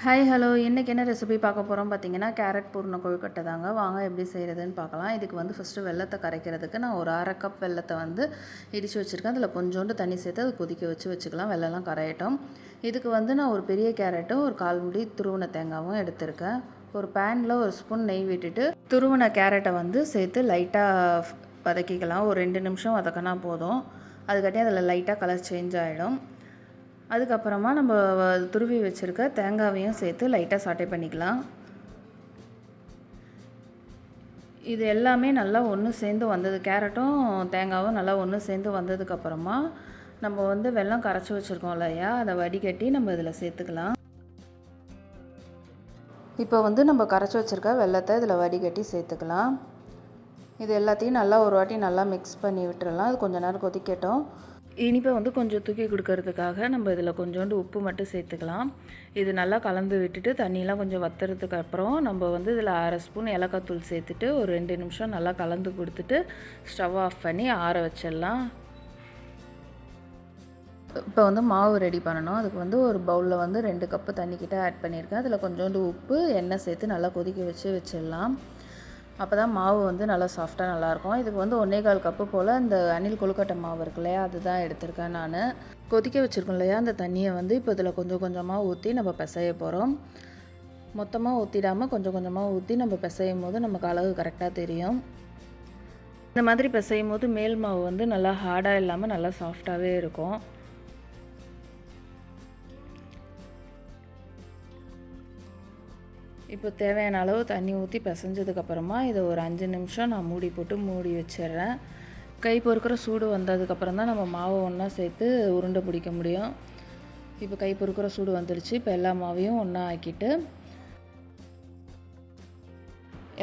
Hi hello இன்றைக்கி என்ன recipe பார்க்க போகிறோம் பார்த்தீங்கன்னா கேரட் பூர்ண கொழுக்கட்டை தாங்க. வாங்க எப்படி செய்கிறதுன்னு பார்க்கலாம். இதுக்கு வந்து ஃபஸ்ட்டு வெல்லத்தை கரைக்கிறதுக்கு நான் ஒரு அரை கப் வெல்லத்தை வந்து இடித்து வச்சுருக்கேன். அதில் கொஞ்சோண்டு தண்ணி சேர்த்து அதை கொதிக்க வச்சுக்கலாம். வெள்ளம்லாம் கரையட்டும். இதுக்கு வந்து நான் ஒரு பெரிய கேரட்டும் ஒரு 1/4 முடி துருவின தேங்காயும் எடுத்திருக்கேன். ஒரு பேனில் ஒரு ஸ்பூன் நெய் விட்டுட்டு துருவின கேரட்டை வந்து சேர்த்து லைட்டாக வதக்கிக்கலாம். ஒரு 2 நிமிஷம் வதக்கினா போதும். அதுக்காட்டி அதில் லைட்டாக கலர் சேஞ்ச் ஆகிடும். அதுக்கப்புறமா நம்ம துருவி வச்சுருக்க தேங்காவையும் சேர்த்து லைட்டாக சாட்டை பண்ணிக்கலாம். இது எல்லாமே நல்லா ஒன்று சேர்ந்து வந்தது, கேரட்டும் தேங்காவும் நல்லா ஒன்று சேர்ந்து வந்ததுக்கப்புறமா நம்ம வந்து வெல்லம் கரைச்சி வச்சுருக்கோம் இல்லையா, அதை வடிகட்டி நம்ம இதில் சேர்த்துக்கலாம். இப்போ வந்து நம்ம கரைச்சி வச்சுருக்க வெல்லத்தை இதில் வடிகட்டி சேர்த்துக்கலாம். இது எல்லாத்தையும் நல்லா ஒரு வாட்டி நல்லா மிக்ஸ் பண்ணி விட்டுறலாம். அது கொஞ்சம் நேரம் கொதிக்கட்டும். இனிப்பை வந்து கொஞ்சம் தூக்கி கொடுக்கறதுக்காக நம்ம இதில் கொஞ்சோண்டு உப்பு மட்டும் சேர்த்துக்கலாம். இது நல்லா கலந்து விட்டுட்டு தண்ணியெலாம் கொஞ்சம் வத்துறதுக்கு அப்புறம் நம்ம வந்து இதில் அரை ஸ்பூன் ஏலக்காய் தூள் சேர்த்துட்டு ஒரு 2 நிமிஷம் நல்லா கலந்து கொடுத்துட்டு ஸ்டவ் ஆஃப் பண்ணி ஆற வச்சிடலாம். இப்போ வந்து மாவு ரெடி பண்ணணும். அதுக்கு வந்து ஒரு பவுலில் வந்து 2 கப்பு தண்ணிக்கிட்ட ஆட் பண்ணியிருக்கேன். அதில் கொஞ்சோண்டு உப்பு எண்ணெய் சேர்த்து நல்லா கொதிக்க வச்சிடலாம். அப்போ தான் மாவு வந்து நல்லா சாஃப்டாக நல்லாயிருக்கும். இதுக்கு வந்து 1/4 கப்பு போல் இந்த அணில் கொழுக்கட்டை மாவு இருக்கு இல்லையா, அதுதான் எடுத்திருக்கேன் நான். கொதிக்க வச்சுருக்கோம் இல்லையா, அந்த தண்ணியை வந்து இப்போ இதில் கொஞ்சம் கொஞ்சமாக ஊற்றி நம்ம பிசைய போகிறோம். மொத்தமாக ஊற்றிடாமல் கொஞ்சம் கொஞ்சமாக ஊற்றி நம்ம பிசையும் போது நமக்கு அளவு கரெக்டாக தெரியும். இந்த மாதிரி பிசையும் போது மேல் மாவு வந்து நல்லா ஹார்டாக இல்லாமல் நல்லா சாஃப்டாகவே இருக்கும். இப்போ தேவையான அளவு தண்ணி ஊற்றி பிசைஞ்சதுக்கப்புறமா இதை ஒரு 5 நிமிஷம் நான் மூடி போட்டு மூடி வச்சிடுறேன். கை பொறுக்கிற சூடு வந்ததுக்கப்புறம் தான் நம்ம மாவை ஒன்றா சேர்த்து உருண்டை பிடிக்க முடியும். இப்போ கை பொறுக்கிற சூடு வந்துடுச்சு. இப்போ எல்லா மாவையும் ஒன்றா ஆக்கிட்டு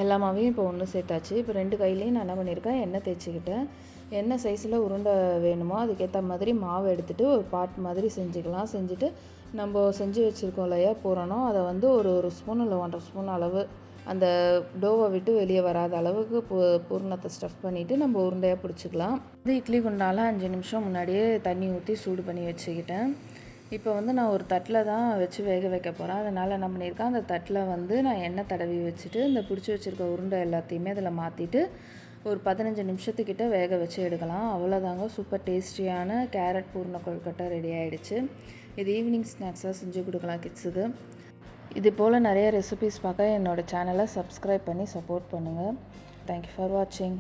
எல்லா மாவையும் இப்போ ஒன்று சேர்த்தாச்சு. இப்போ 2 கையிலையும் நான் என்ன பண்ணியிருக்கேன், எண்ணெய் தேய்ச்சிக்கிட்டேன். என்ன சைஸில் உருண்டை வேணுமோ அதுக்கேற்ற மாதிரி மாவு எடுத்துகிட்டு ஒரு பாட் மாதிரி செஞ்சுக்கலாம். செஞ்சுட்டு நம்ம செஞ்சு வச்சுருக்கோம் இல்லையா பூரணம், அதை வந்து ஒரு ஸ்பூன் இல்லை 1/2 ஸ்பூன் அளவு அந்த டோவை விட்டு வெளியே வராத அளவுக்கு பூரணத்தை ஸ்டஃப் பண்ணிவிட்டு நம்ம உருண்டையாக பிடிச்சிக்கலாம். இது இட்லி குண்டால 5 நிமிஷம் முன்னாடியே தண்ணி ஊற்றி சூடு பண்ணி வச்சுக்கிட்டேன். இப்போ வந்து நான் ஒரு தட்டில் தான் வச்சு வேக வைக்க போகிறேன். அதனால் என்ன பண்ணியிருக்கேன், அந்த தட்டில் வந்து நான் எண்ணெய் தடவி வச்சுட்டு இந்த பிடிச்சி வச்சுருக்க உருண்டை எல்லாத்தையுமே அதில் மாற்றிட்டு ஒரு 15 நிமிஷத்துக்கிட்ட வேக வச்சு எடுக்கலாம். அவ்வளோதாங்க, சூப்பர் டேஸ்டியான கேரட் பூர்ண கொழுக்கட்டை ரெடி ஆகிடுச்சு. இது ஈவினிங் ஸ்நாக்ஸாக செஞ்சு கொடுக்கலாம் கிட்ஸுக்கு. இது போல் நிறைய ரெசிபீஸ் பார்க்க என்னோடய சேனலை சப்ஸ்கிரைப் பண்ணி சப்போர்ட் பண்ணுங்கள். தேங்க்யூ ஃபார் வாட்சிங்.